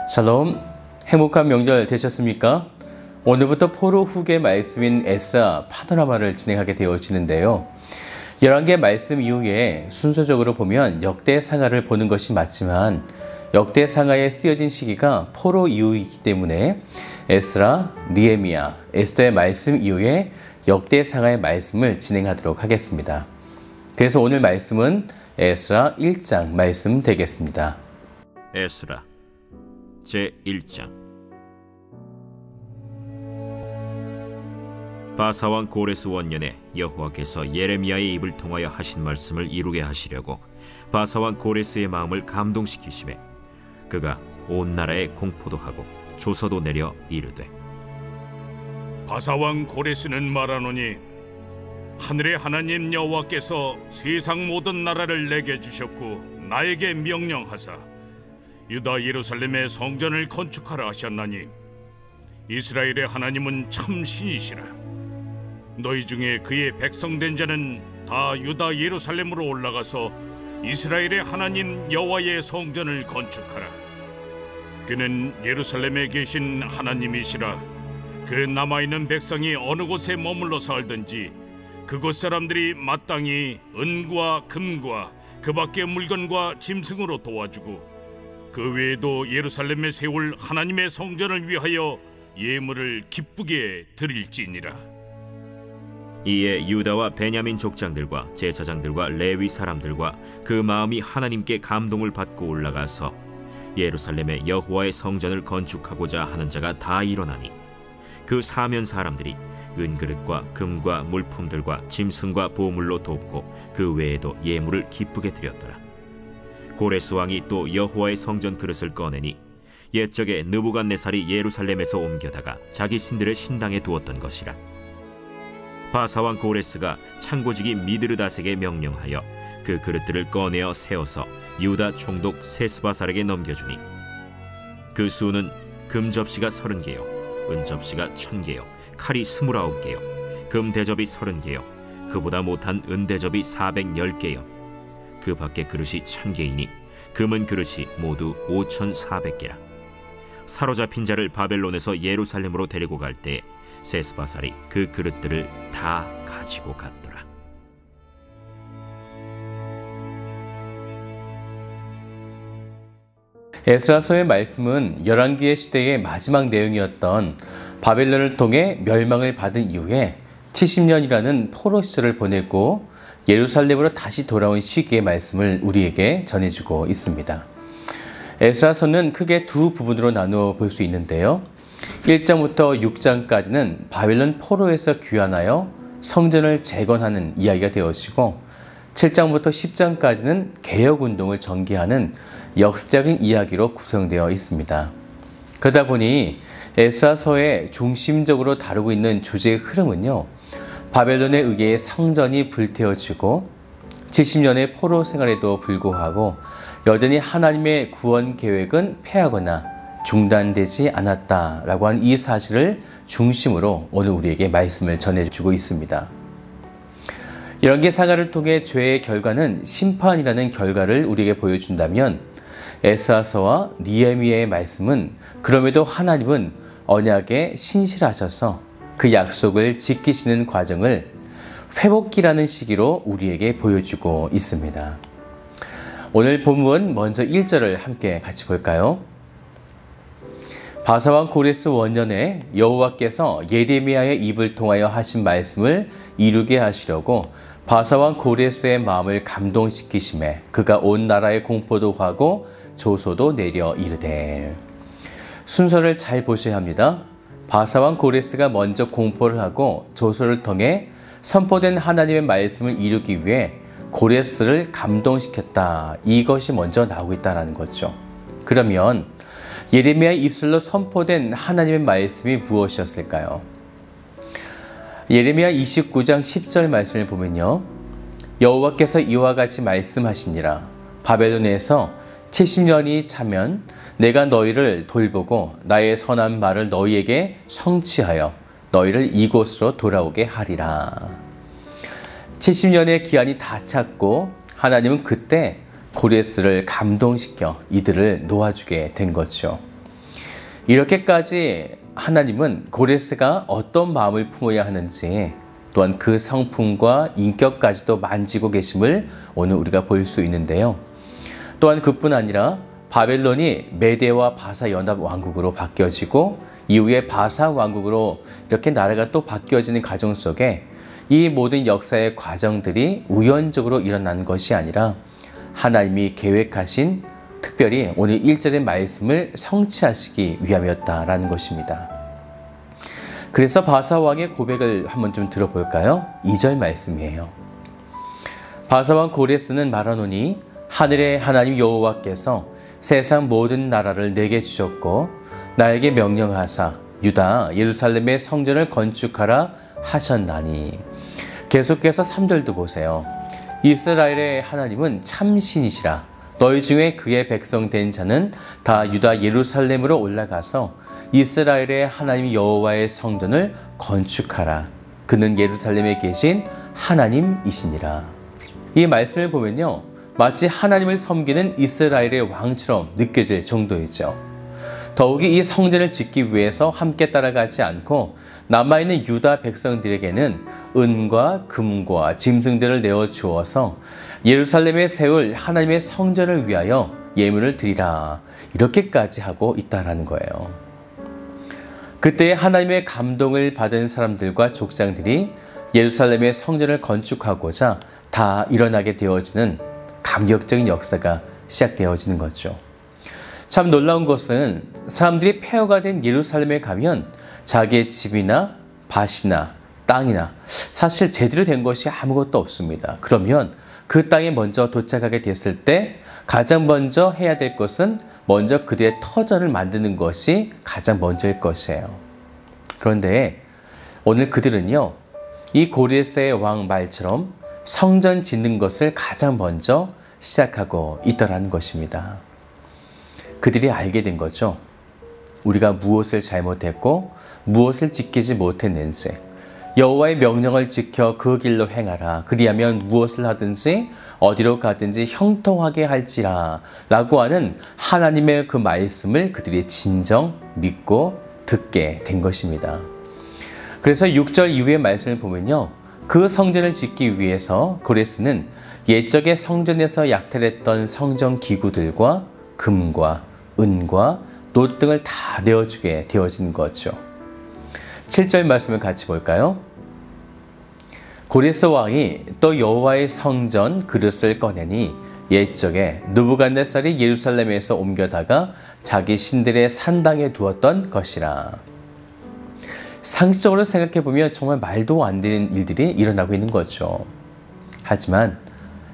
샬롬, 행복한 명절 되셨습니까? 오늘부터 포로 후기의 말씀인 에스라 파노라마를 진행하게 되어지는데요. 11개 말씀 이후에 순서적으로 보면 역대상하를 보는 것이 맞지만 역대상하에 쓰여진 시기가 포로 이후이기 때문에 에스라, 느헤미야, 에스더의 말씀 이후에 역대상하의 말씀을 진행하도록 하겠습니다. 그래서 오늘 말씀은 에스라 1장 말씀 되겠습니다. 에스라 제1장. 바사왕 고레스 원년에 여호와께서 예레미야의 입을 통하여 하신 말씀을 이루게 하시려고 바사왕 고레스의 마음을 감동시키시매 그가 온 나라에 공포도 하고 조서도 내려 이르되, 바사왕 고레스는 말하노니 하늘의 하나님 여호와께서 세상 모든 나라를 내게 주셨고 나에게 명령하사 유다 예루살렘의 성전을 건축하라 하셨나니 이스라엘의 하나님은 참 신이시라. 너희 중에 그의 백성된 자는 다 유다 예루살렘으로 올라가서 이스라엘의 하나님 여호와의 성전을 건축하라. 그는 예루살렘에 계신 하나님이시라. 그 남아있는 백성이 어느 곳에 머물러 살든지 그곳 사람들이 마땅히 은과 금과 그 밖의 물건과 짐승으로 도와주고 그 외에도 예루살렘에 세울 하나님의 성전을 위하여 예물을 기쁘게 드릴지니라. 이에 유다와 베냐민 족장들과 제사장들과 레위 사람들과 그 마음이 하나님께 감동을 받고 올라가서 예루살렘에 여호와의 성전을 건축하고자 하는 자가 다 일어나니 그 사면 사람들이 은그릇과 금과 물품들과 짐승과 보물로 돕고 그 외에도 예물을 기쁘게 드렸더라. 고레스 왕이 또 여호와의 성전 그릇을 꺼내니 옛적에 느부갓네살이 예루살렘에서 옮겨다가 자기 신들의 신당에 두었던 것이라. 바사왕 고레스가 창고지기 미드르닷에게 명령하여 그 그릇들을 꺼내어 세워서 유다 총독 세스바살에게 넘겨주니 그 수는 금 접시가 30개요 은 접시가 1000개요 칼이 29개요 금 대접이 30개요 그보다 못한 은 대접이 410개요 그 밖에 그릇이 1000개이니 금은 그릇이 모두 5400개라. 사로잡힌 자를 바벨론에서 예루살렘으로 데리고 갈 때에 세스바살이 그 그릇들을 다 가지고 갔더라. 에스라서의 말씀은 열왕기의 시대의 마지막 내용이었던 바벨론을 통해 멸망을 받은 이후에 70년이라는 포로 시절을 보냈고 예루살렘으로 다시 돌아온 시기의 말씀을 우리에게 전해주고 있습니다. 에스라서는 크게 두 부분으로 나누어 볼 수 있는데요. 1장부터 6장까지는 바벨론 포로에서 귀환하여 성전을 재건하는 이야기가 되어지고 7장부터 10장까지는 개혁운동을 전개하는 역사적인 이야기로 구성되어 있습니다. 그러다 보니 에스라서의 중심적으로 다루고 있는 주제의 흐름은요, 바벨론에 의해 성전이 불태워지고 70년의 포로 생활에도 불구하고 여전히 하나님의 구원 계획은 패하거나 중단되지 않았다라고 하는 이 사실을 중심으로 오늘 우리에게 말씀을 전해주고 있습니다. 이런 게 상하를 통해 죄의 결과는 심판이라는 결과를 우리에게 보여준다면 에스라서와 느헤미야의 말씀은 그럼에도 하나님은 언약에 신실하셔서 그 약속을 지키시는 과정을 회복기라는 시기로 우리에게 보여주고 있습니다. 오늘 본문 먼저 1절을 함께 같이 볼까요? 바사왕 고레스 원년에 여호와께서 예레미야의 입을 통하여 하신 말씀을 이루게 하시려고 바사왕 고레스의 마음을 감동시키심에 그가 온 나라에 공포도 하고 조소도 내려 이르되. 순서를 잘 보셔야 합니다. 바사왕 고레스가 먼저 공포를 하고 조소를 통해 선포된 하나님의 말씀을 이루기 위해 고레스를 감동시켰다. 이것이 먼저 나오고 있다는 거죠. 그러면 예레미야의 입술로 선포된 하나님의 말씀이 무엇이었을까요? 예레미야 29장 10절 말씀을 보면요. 여호와께서 이와 같이 말씀하시니라. 바벨론에서 70년이 차면 내가 너희를 돌보고 나의 선한 말을 너희에게 성취하여 너희를 이곳으로 돌아오게 하리라. 70년의 기한이 다 찼고 하나님은 그때 고레스를 감동시켜 이들을 놓아주게 된 거죠. 이렇게까지 하나님은 고레스가 어떤 마음을 품어야 하는지, 또한 그 성품과 인격까지도 만지고 계심을 오늘 우리가 볼 수 있는데요. 또한 그뿐 아니라 바벨론이 메대와 바사 연합 왕국으로 바뀌어지고 이후에 바사 왕국으로 이렇게 나라가 또 바뀌어지는 과정 속에 이 모든 역사의 과정들이 우연적으로 일어난 것이 아니라 하나님이 계획하신, 특별히 오늘 1절의 말씀을 성취하시기 위함이었다라는 것입니다. 그래서 바사 왕의 고백을 한번 좀 들어볼까요? 2절 말씀이에요. 바사 왕 고레스는 말하노니 하늘의 하나님 여호와께서 세상 모든 나라를 내게 주셨고 나에게 명령하사 유다 예루살렘의 성전을 건축하라 하셨나니. 계속해서 3절도 보세요. 이스라엘의 하나님은 참신이시라. 너희 중에 그의 백성 된 자는 다 유다 예루살렘으로 올라가서 이스라엘의 하나님 여호와의 성전을 건축하라. 그는 예루살렘에 계신 하나님이시니라. 이 말씀을 보면요, 마치 하나님을 섬기는 이스라엘의 왕처럼 느껴질 정도이죠. 더욱이 이 성전을 짓기 위해서 함께 따라가지 않고 남아있는 유다 백성들에게는 은과 금과 짐승들을 내어주어서 예루살렘에 세울 하나님의 성전을 위하여 예물을 드리라, 이렇게까지 하고 있다라는 거예요. 그때 하나님의 감동을 받은 사람들과 족장들이 예루살렘의 성전을 건축하고자 다 일어나게 되어지는 감격적인 역사가 시작되어지는 거죠. 참 놀라운 것은 사람들이 폐허가 된 예루살렘에 가면 자기의 집이나 밭이나 땅이나 사실 제대로 된 것이 아무것도 없습니다. 그러면 그 땅에 먼저 도착하게 됐을 때 가장 먼저 해야 될 것은 먼저 그들의 터전을 만드는 것이 가장 먼저일 것이에요. 그런데 오늘 그들은요, 이 고레스의 왕 말처럼 성전 짓는 것을 가장 먼저 시작하고 있더라는 것입니다. 그들이 알게 된 거죠. 우리가 무엇을 잘못했고 무엇을 지키지 못했는지, 여호와의 명령을 지켜 그 길로 행하라. 그리하면 무엇을 하든지 어디로 가든지 형통하게 할지라 라고 하는 하나님의 그 말씀을 그들이 진정 믿고 듣게 된 것입니다. 그래서 6절 이후의 말씀을 보면요, 그 성전을 짓기 위해서 고레스는 옛적의 성전에서 약탈했던 성전 기구들과 금과 은과 놋 등을 다 내어주게 되어진 거죠. 7절 말씀을 같이 볼까요? 고레스 왕이 또 여호와의 성전 그릇을 꺼내니 옛적에 느부갓네살이 예루살렘에서 옮겨다가 자기 신들의 산당에 두었던 것이라. 상식적으로 생각해보면 정말 말도 안 되는 일들이 일어나고 있는 거죠. 하지만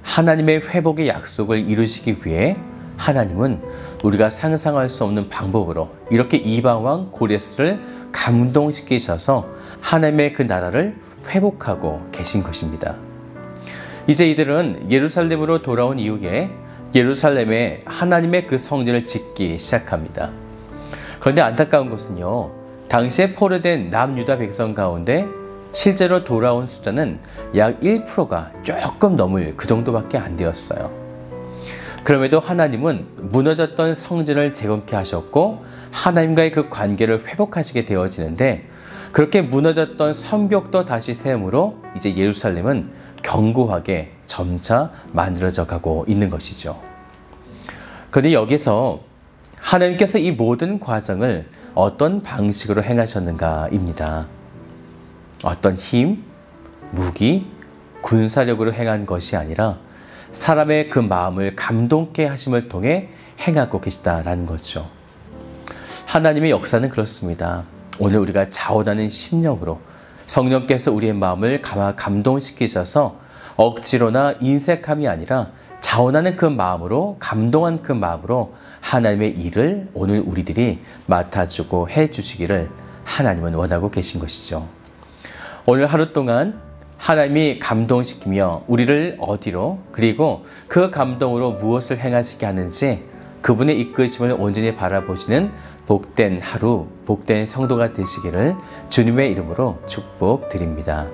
하나님의 회복의 약속을 이루시기 위해 하나님은 우리가 상상할 수 없는 방법으로 이렇게 이방왕 고레스를 감동시키셔서 하나님의 그 나라를 회복하고 계신 것입니다. 이제 이들은 예루살렘으로 돌아온 이후에 예루살렘에 하나님의 그 성전을 짓기 시작합니다. 그런데 안타까운 것은요, 당시에 포로된 남유다 백성 가운데 실제로 돌아온 숫자는 약 1%가 조금 넘을 그 정도밖에 안 되었어요. 그럼에도 하나님은 무너졌던 성전을 재건케 하셨고 하나님과의 그 관계를 회복하시게 되어지는데, 그렇게 무너졌던 성벽도 다시 세움으로 이제 예루살렘은 견고하게 점차 만들어져 가고 있는 것이죠. 그런데 여기서 하나님께서 이 모든 과정을 어떤 방식으로 행하셨는가입니다. 어떤 힘, 무기, 군사력으로 행한 것이 아니라 사람의 그 마음을 감동케 하심을 통해 행하고 계시다라는 거죠. 하나님의 역사는 그렇습니다. 오늘 우리가 자원하는 심령으로 성령께서 우리의 마음을 감동시키셔서 억지로나 인색함이 아니라 자원하는 그 마음으로, 감동한 그 마음으로 하나님의 일을 오늘 우리들이 맡아주고 해주시기를 하나님은 원하고 계신 것이죠. 오늘 하루 동안 하나님이 감동시키며 우리를 어디로, 그리고 그 감동으로 무엇을 행하시게 하는지 그분의 이끄심을 온전히 바라보시는 복된 하루, 복된 성도가 되시기를 주님의 이름으로 축복드립니다.